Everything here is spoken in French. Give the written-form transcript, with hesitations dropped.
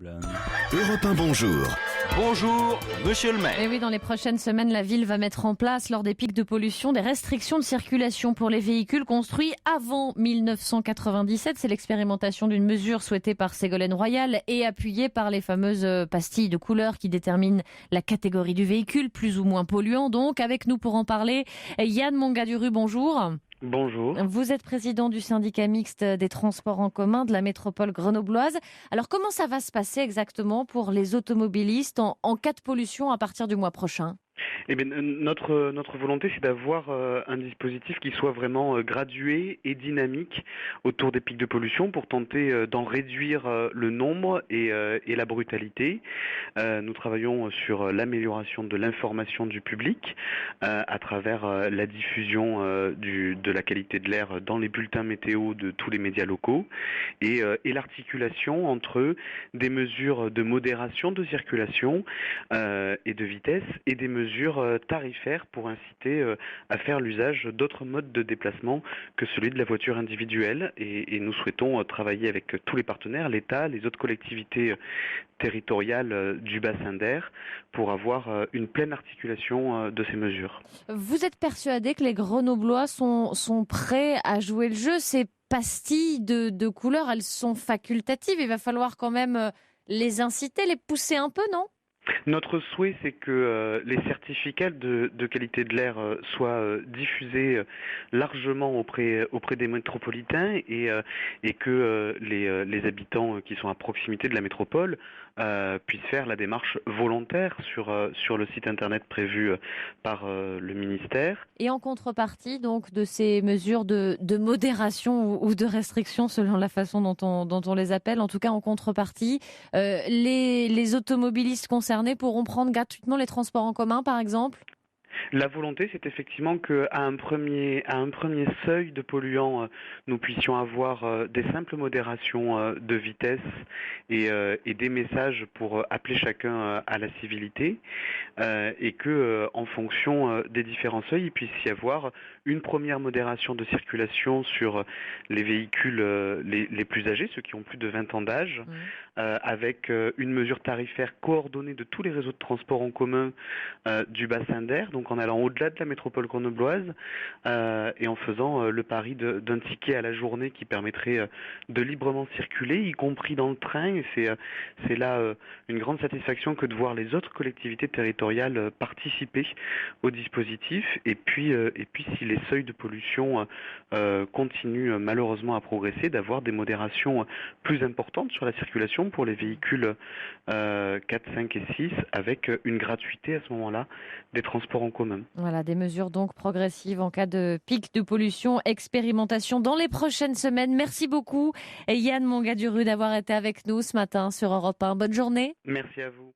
Europe 1, bonjour. Bonjour, monsieur le maire. Et oui, dans les prochaines semaines, la ville va mettre en place, lors des pics de pollution, des restrictions de circulation pour les véhicules construits avant 1997. C'est l'expérimentation d'une mesure souhaitée par Ségolène Royal et appuyée par les fameuses pastilles de couleur qui déterminent la catégorie du véhicule, plus ou moins polluant. Donc, avec nous pour en parler, Yann Mongaduru, bonjour. Bonjour. Vous êtes président du syndicat mixte des transports en commun de la métropole grenobloise. Alors, comment ça va se passer exactement pour les automobilistes en cas de pollution à partir du mois prochain ? Eh bien, notre volonté, c'est d'avoir un dispositif qui soit vraiment gradué et dynamique autour des pics de pollution pour tenter d'en réduire le nombre et la brutalité. Nous travaillons sur l'amélioration de l'information du public à travers la diffusion de la qualité de l'air dans les bulletins météo de tous les médias locaux et l'articulation entre des mesures de modération de circulation et de vitesse et des mesures tarifaires pour inciter à faire l'usage d'autres modes de déplacement que celui de la voiture individuelle. Et nous souhaitons travailler avec tous les partenaires, l'État, les autres collectivités territoriales du bassin d'Air pour avoir une pleine articulation de ces mesures. Vous êtes persuadé que les Grenoblois sont prêts à jouer le jeu ? Ces pastilles de couleur, elles sont facultatives. Il va falloir quand même les inciter, les pousser un peu, non ? Notre souhait, c'est que les certificats de qualité de l'air soient diffusés largement auprès des métropolitains et que les habitants qui sont à proximité de la métropole puissent faire la démarche volontaire sur le site internet prévu par le ministère. Et en contrepartie donc de ces mesures de modération ou de restriction selon la façon dont on les appelle, en tout cas en contrepartie, les automobilistes concernés pourront prendre gratuitement les transports en commun, par exemple ? La volonté, c'est effectivement qu'à un premier seuil de polluants, nous puissions avoir des simples modérations de vitesse et des messages pour appeler chacun à la civilité, et que en fonction des différents seuils, il puisse y avoir une première modération de circulation sur les véhicules les plus âgés, ceux qui ont plus de 20 ans d'âge, avec une mesure tarifaire coordonnée de tous les réseaux de transport en commun du bassin d'Air, donc en allant au-delà de la métropole grenobloise et en faisant le pari d'un ticket à la journée qui permettrait de librement circuler, y compris dans le train. Et c'est là une grande satisfaction que de voir les autres collectivités territoriales participer au dispositif. Et puis si les seuils de pollution continuent malheureusement à progresser, d'avoir des modérations plus importantes sur la circulation pour les véhicules 4, 5 et 6, avec une gratuité à ce moment-là des transports en commun. Voilà, des mesures donc progressives en cas de pic de pollution, expérimentation dans les prochaines semaines. Merci beaucoup Yann Mongaduru d'avoir été avec nous ce matin sur Europe 1. Bonne journée. Merci à vous.